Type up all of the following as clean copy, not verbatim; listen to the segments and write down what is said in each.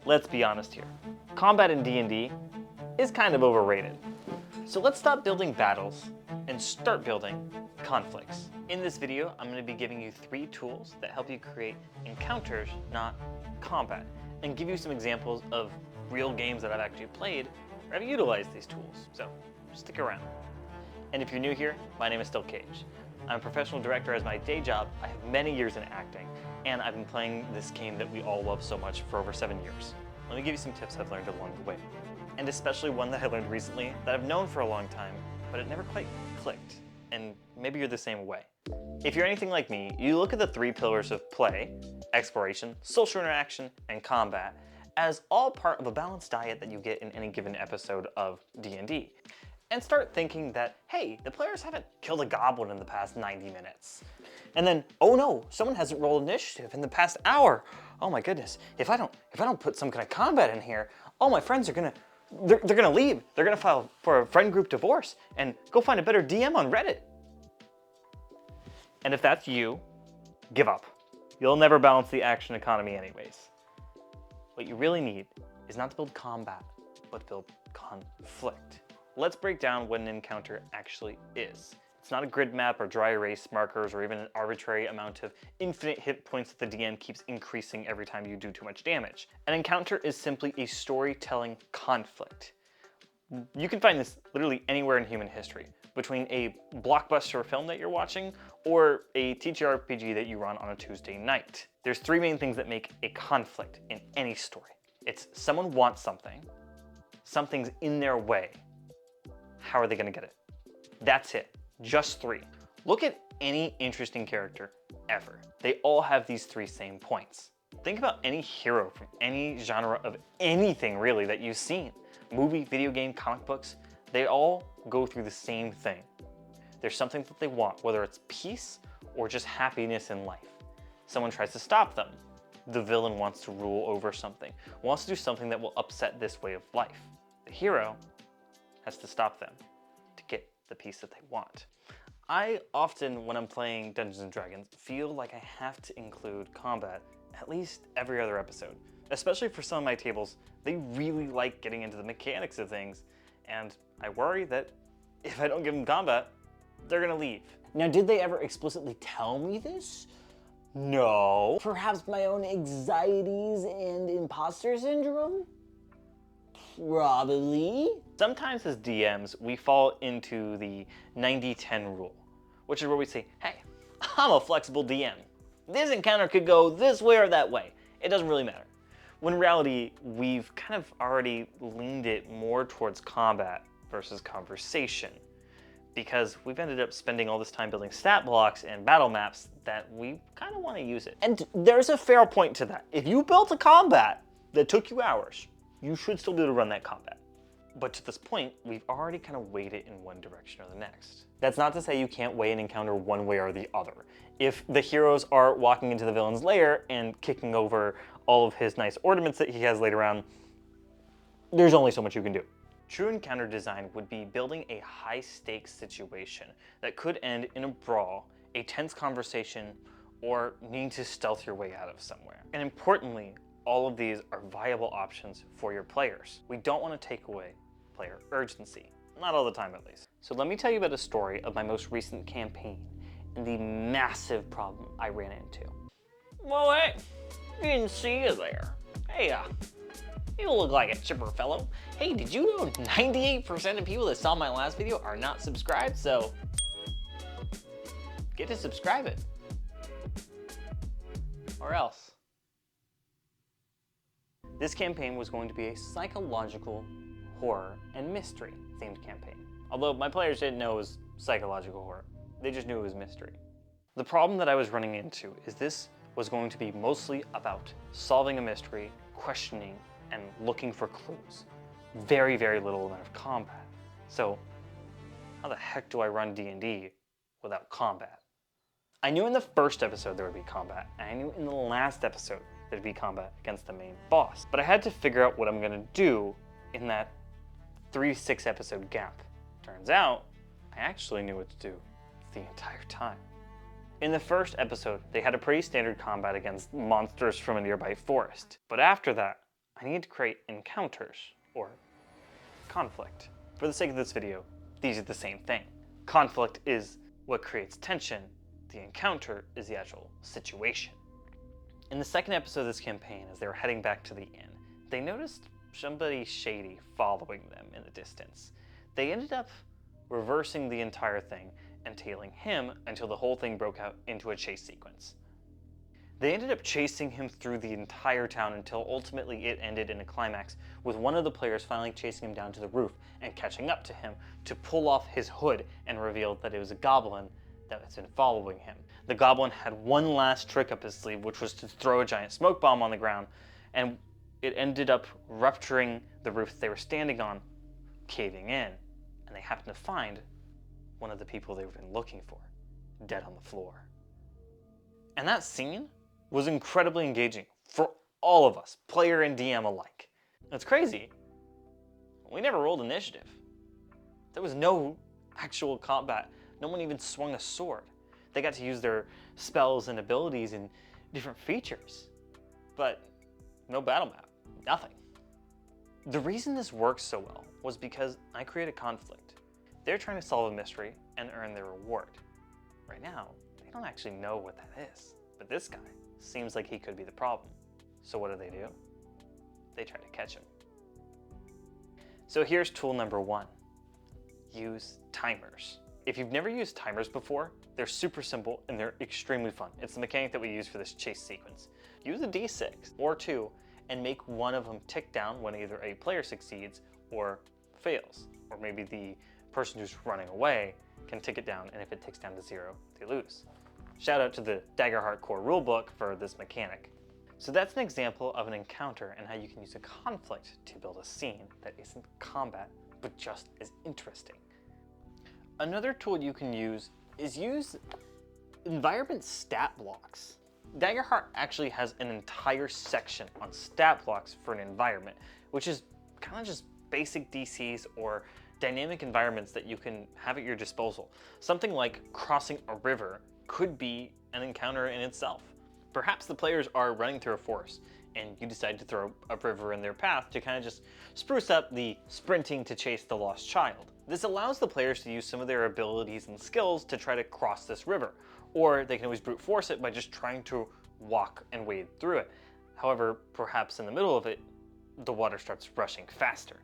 let's be honest here. Combat in D&D is kind of overrated. So let's stop building battles and start building conflicts. In this video, I'm going to be giving you 3 tools that help you create encounters, not combat, and give you some examples of real games that I've actually played where I've utilized these tools. So stick around. And if you're new here, my name is still Cage. I'm a professional director as my day job. I have many years in acting, and I've been playing this game that we all love so much for over 7 years. Let me give you some tips I've learned along the way, and especially one that I learned recently that I've known for a long time, but it never quite clicked, and maybe you're the same way. If you're anything like me, you look at the 3 pillars of play, exploration, social interaction, and combat as all part of a balanced diet that you get in any given episode of D&D. And start thinking that, hey, the players haven't killed a goblin in the past 90 minutes. And then, oh no, someone hasn't rolled initiative in the past hour. Oh my goodness, if I don't put some kind of combat in here, all my friends are they're gonna leave. They're gonna file for a friend group divorce and go find a better DM on Reddit. And if that's you, give up. You'll never balance the action economy anyways. What you really need is not to build combat, but to build conflict. Let's break down what an encounter actually is. It's not a grid map or dry erase markers or even an arbitrary amount of infinite hit points that the DM keeps increasing every time you do too much damage. An encounter is simply a storytelling conflict. You can find this literally anywhere in human history, between a blockbuster film that you're watching or a TTRPG that you run on a Tuesday night. There's 3 main things that make a conflict in any story. It's someone wants something, something's in their way. How are they gonna get it? That's it, just 3. Look at any interesting character ever. They all have these 3 same points. Think about any hero from any genre of anything really that you've seen. Movie, video game, comic books, they all go through the same thing. There's something that they want, whether it's peace or just happiness in life. Someone tries to stop them. The villain wants to rule over something, wants to do something that will upset this way of life. The hero has to stop them to get the piece that they want. I often, when I'm playing Dungeons & Dragons, feel like I have to include combat at least every other episode. Especially for some of my tables, they really like getting into the mechanics of things, and I worry that if I don't give them combat, they're gonna leave. Now, did they ever explicitly tell me this? No. Perhaps my own anxieties and imposter syndrome? Probably. Sometimes as DMs, we fall into the 90-10 rule, which is where we say, hey, I'm a flexible DM. This encounter could go this way or that way. It doesn't really matter. When in reality, we've kind of already leaned it more towards combat versus conversation, because we've ended up spending all this time building stat blocks and battle maps that we kind of want to use it. And there's a fair point to that. If you built a combat that took you hours, you should still be able to run that combat. But to this point, we've already kind of weighed it in one direction or the next. That's not to say you can't weigh an encounter one way or the other. If the heroes are walking into the villain's lair and kicking over all of his nice ornaments that he has laid around, there's only so much you can do. True encounter design would be building a high-stakes situation that could end in a brawl, a tense conversation, or needing to stealth your way out of somewhere. And importantly, all of these are viable options for your players. We don't want to take away player urgency. Not all the time, at least. So let me tell you about a story of my most recent campaign and the massive problem I ran into. Well, hey, didn't see you there. Hey, you look like a chipper fellow. Hey, did you know 98% of people that saw my last video are not subscribed? So get to subscribe it. Or else. This campaign was going to be a psychological horror and mystery themed campaign. Although my players didn't know it was psychological horror. They just knew it was mystery. The problem that I was running into is this was going to be mostly about solving a mystery, questioning, and looking for clues. Very, very little amount of combat. So how the heck do I run D&D without combat? I knew in the first episode there would be combat, and I knew in the last episode there'd be combat against the main boss. But I had to figure out what I'm gonna do in that 3 to 6 episode gap. Turns out, I actually knew what to do the entire time. In the first episode, they had a pretty standard combat against monsters from a nearby forest. But after that, I need to create encounters, or conflict. For the sake of this video, these are the same thing. Conflict is what creates tension. The encounter is the actual situation. In the second episode of this campaign, as they were heading back to the inn, they noticed somebody shady following them in the distance. They ended up reversing the entire thing and tailing him until the whole thing broke out into a chase sequence. They ended up chasing him through the entire town until ultimately it ended in a climax with one of the players finally chasing him down to the roof and catching up to him to pull off his hood and revealed that it was a goblin that had been following him. The goblin had one last trick up his sleeve, which was to throw a giant smoke bomb on the ground, and it ended up rupturing the roof they were standing on, caving in, and they happened to find one of the people they've been looking for, dead on the floor. And that scene was incredibly engaging for all of us, player and DM alike. It's crazy. We never rolled initiative. There was no actual combat. No one even swung a sword. They got to use their spells and abilities and different features, but no battle map, nothing. The reason this works so well was because I created conflict. They're trying to solve a mystery and earn their reward. Right now, they don't actually know what that is, but this guy seems like he could be the problem. So what do? They try to catch him. So here's tool number 1. Use timers. If you've never used timers before, they're super simple and they're extremely fun. It's the mechanic that we use for this chase sequence. Use a D6 or 2 and make one of them tick down when either a player succeeds or fails. Or maybe the person who's running away can tick it down, and if it ticks down to 0, they lose. Shout out to the Daggerheart core rulebook for this mechanic. So that's an example of an encounter and how you can use a conflict to build a scene that isn't combat, but just as interesting. Another tool you can use is use environment stat blocks. Daggerheart actually has an entire section on stat blocks for an environment, which is kind of just basic DCs or dynamic environments that you can have at your disposal. Something like crossing a river could be an encounter in itself. Perhaps the players are running through a forest and you decide to throw a river in their path to kind of just spruce up the sprinting to chase the lost child. This allows the players to use some of their abilities and skills to try to cross this river, or they can always brute force it by just trying to walk and wade through it. However, perhaps in the middle of it, the water starts rushing faster,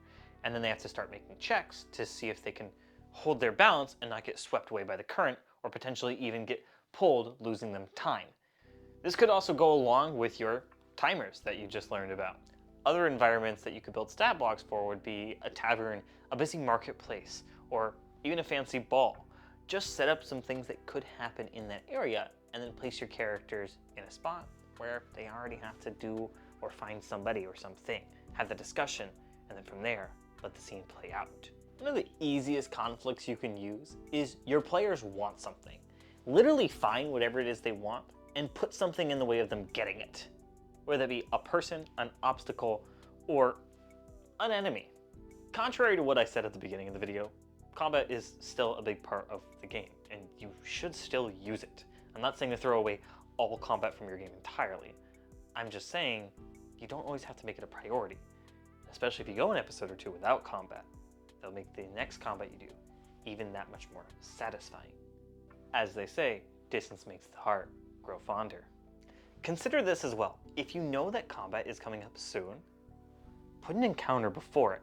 and then they have to start making checks to see if they can hold their balance and not get swept away by the current, or potentially even get pulled, losing them time. This could also go along with your timers that you just learned about. Other environments that you could build stat blocks for would be a tavern, a busy marketplace, or even a fancy ball. Just set up some things that could happen in that area and then place your characters in a spot where they already have to do or find somebody or something, have the discussion, and then from there, let the scene play out. One of the easiest conflicts you can use is your players want something. Literally find whatever it is they want and put something in the way of them getting it. Whether that be a person, an obstacle, or an enemy. Contrary to what I said at the beginning of the video, combat is still a big part of the game, and you should still use it. I'm not saying to throw away all combat from your game entirely. I'm just saying you don't always have to make it a priority, especially if you go an episode or 2 without combat. That'll make the next combat you do even that much more satisfying. As they say, distance makes the heart grow fonder. Consider this as well. If you know that combat is coming up soon, put an encounter before it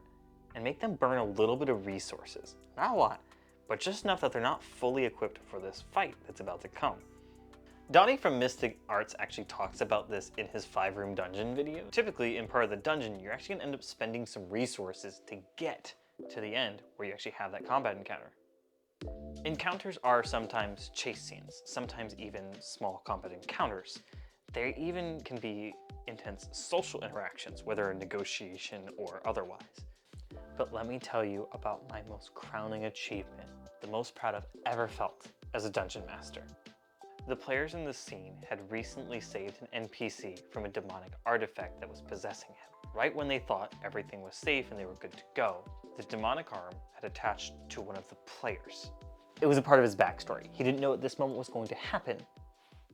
and make them burn a little bit of resources. Not a lot, but just enough that they're not fully equipped for this fight that's about to come. Donnie from Mystic Arts actually talks about this in his 5-room dungeon video. Typically, in part of the dungeon, you're actually gonna end up spending some resources to get to the end where you actually have that combat encounter. Encounters are sometimes chase scenes, sometimes even small combat encounters. They even can be intense social interactions, whether a negotiation or otherwise. But let me tell you about my most crowning achievement, the most proud I've ever felt as a dungeon master. The players in this scene had recently saved an NPC from a demonic artifact that was possessing him. Right when they thought everything was safe and they were good to go, the demonic arm had attached to one of the players. It was a part of his backstory. He didn't know at this moment was going to happen,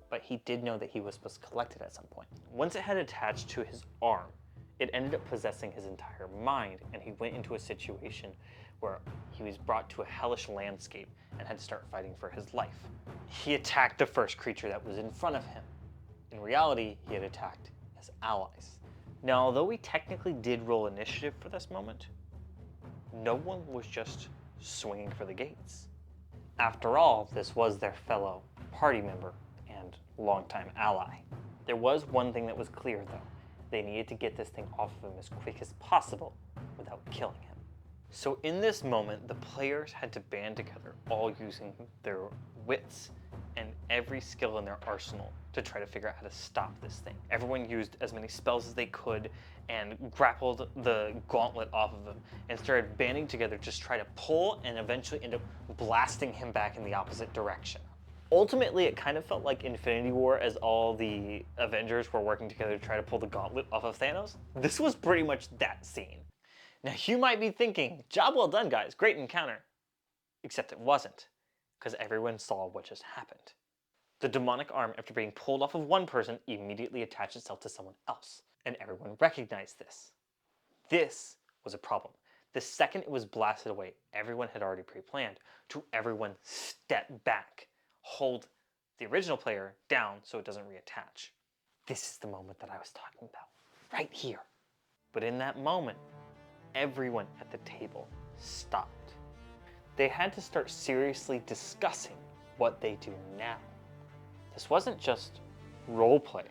but he did know that he was supposed to collect it at some point. Once it had attached to his arm, It ended up possessing his entire mind, and he went into a situation where he was brought to a hellish landscape and had to start fighting for his life. He attacked the first creature that was in front of him. In reality, he had attacked his allies. Now, although we technically did roll initiative for this moment, no one was just swinging for the gates. After all, this was their fellow party member and longtime ally. There was one thing that was clear, though. They needed to get this thing off of him as quick as possible without killing him. So in this moment, the players had to band together, all using their wits and every skill in their arsenal to try to figure out how to stop this thing. Everyone used as many spells as they could and grappled the gauntlet off of him and started banding together to try to pull and eventually end up blasting him back in the opposite direction. Ultimately, it kind of felt like Infinity War as all the Avengers were working together to try to pull the gauntlet off of Thanos. This was pretty much that scene. Now, you might be thinking, job well done, guys, great encounter. Except it wasn't, because everyone saw what just happened. The demonic arm, after being pulled off of one person, immediately attached itself to someone else, and everyone recognized this. This was a problem. The second it was blasted away, everyone had already pre-planned to everyone step back, hold the original player down so it doesn't reattach. This is the moment that I was talking about, right here. But in that moment, everyone at the table stopped. They had to start seriously discussing what they do now. This wasn't just role play.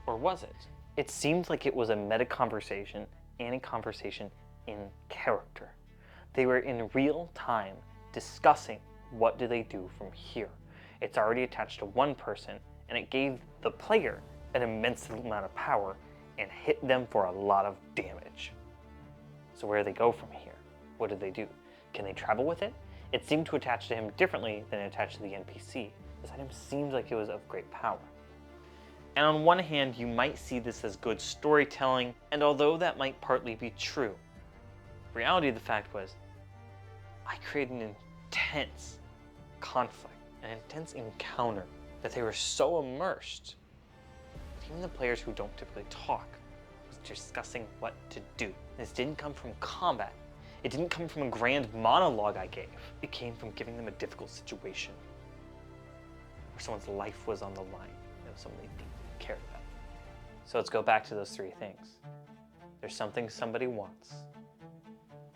Or was it? It seemed like it was a meta conversation and a conversation in character. They were in real time discussing what do they do from here. It's already attached to one person, and it gave the player an immense amount of power and hit them for a lot of damage. So where do they go from here? What do they do? Can they travel with it? It seemed to attach to him differently than it attached to the NPC. This item seems like it was of great power. And on one hand, you might see this as good storytelling, and although that might partly be true, the reality of the fact was, I created an intense conflict, an intense encounter, that they were so immersed that even the players who don't typically talk was discussing what to do. This didn't come from combat. It didn't come from a grand monologue I gave. It came from giving them a difficult situation where someone's life was on the line. It was someone they deeply cared about. So let's go back to those three things. There's something somebody wants.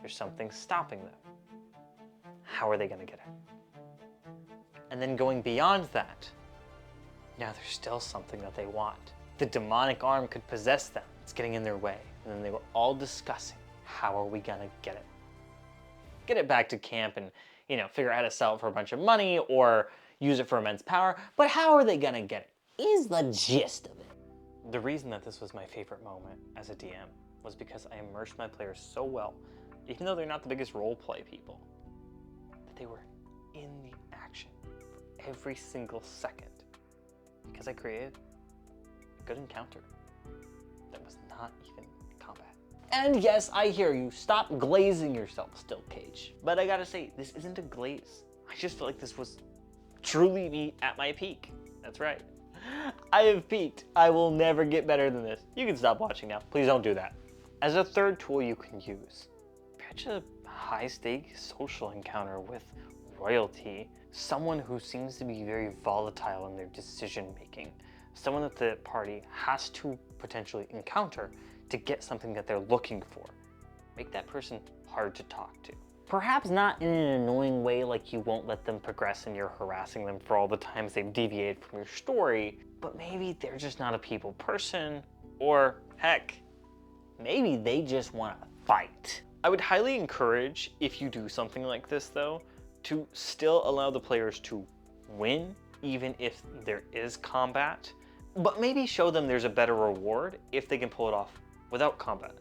There's something stopping them. How are they going to get it? And then going beyond that, now there's still something that they want. The demonic arm could possess them. It's getting in their way. And then they were all discussing, how are we going to get it? Get it back to camp and, figure out how to sell it for a bunch of money or use it for immense power. But how are they going to get it? Is the gist of it. The reason that this was my favorite moment as a DM was because I immersed my players so well, even though they're not the biggest role play people, that they were in the action for every single second. Because I created a good encounter that was not even combat. And yes, I hear you. Stop glazing yourself still, Cage. But I gotta say, this isn't a glaze. I just feel like this was truly me at my peak. That's right. I have peaked. I will never get better than this. You can stop watching now. Please don't do that. As a third tool you can use, catch a high-stakes social encounter with royalty, someone who seems to be very volatile in their decision-making, someone that the party has to potentially encounter to get something that they're looking for. Make that person hard to talk to. Perhaps not in an annoying way like you won't let them progress and you're harassing them for all the times they've deviated from your story, but maybe they're just not a people person, or heck, maybe they just want to fight. I would highly encourage, if you do something like this though, to still allow the players to win, even if there is combat, but maybe show them there's a better reward if they can pull it off without combat.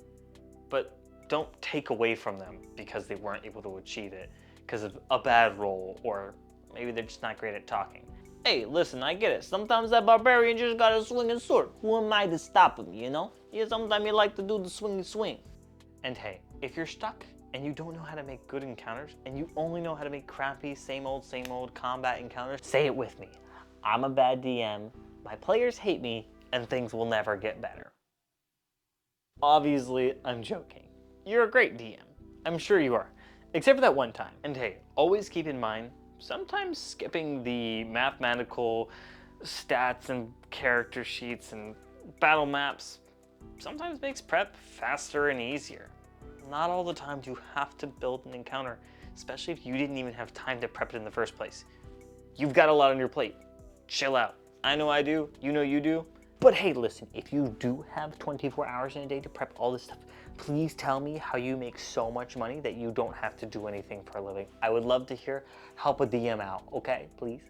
But don't take away from them because they weren't able to achieve it because of a bad roll, or maybe they're just not great at talking. Hey, listen, I get it. Sometimes that barbarian just got a swinging sword. Who am I to stop him, Yeah, sometimes you like to do the swingy swing. And hey, if you're stuck and you don't know how to make good encounters and you only know how to make crappy, same old combat encounters, say it with me. I'm a bad DM, my players hate me, and things will never get better. Obviously, I'm joking. You're a great DM. I'm sure you are. Except for that one time. And hey, always keep in mind, sometimes skipping the mathematical stats and character sheets and battle maps sometimes makes prep faster and easier. Not all the time do you have to build an encounter, especially if you didn't even have time to prep it in the first place. You've got a lot on your plate. Chill out. I know I do, you know you do. But hey, listen, if you do have 24 hours in a day to prep all this stuff, please tell me how you make so much money that you don't have to do anything for a living. I would love to hear. Help a DM out, okay, please?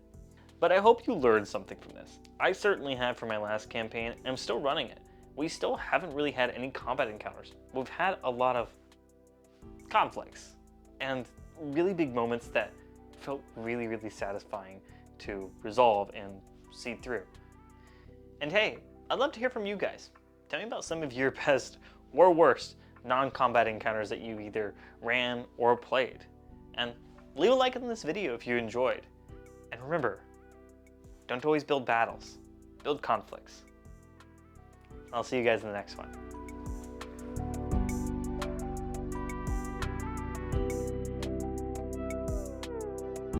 But I hope you learned something from this. I certainly have for my last campaign, and I'm still running it. We still haven't really had any combat encounters. We've had a lot of conflicts and really big moments that felt really, really satisfying to resolve and see through. And hey, I'd love to hear from you guys. Tell me about some of your best or worst non-combat encounters that you either ran or played. And leave a like on this video if you enjoyed. And remember, don't always build battles, build conflicts. I'll see you guys in the next one.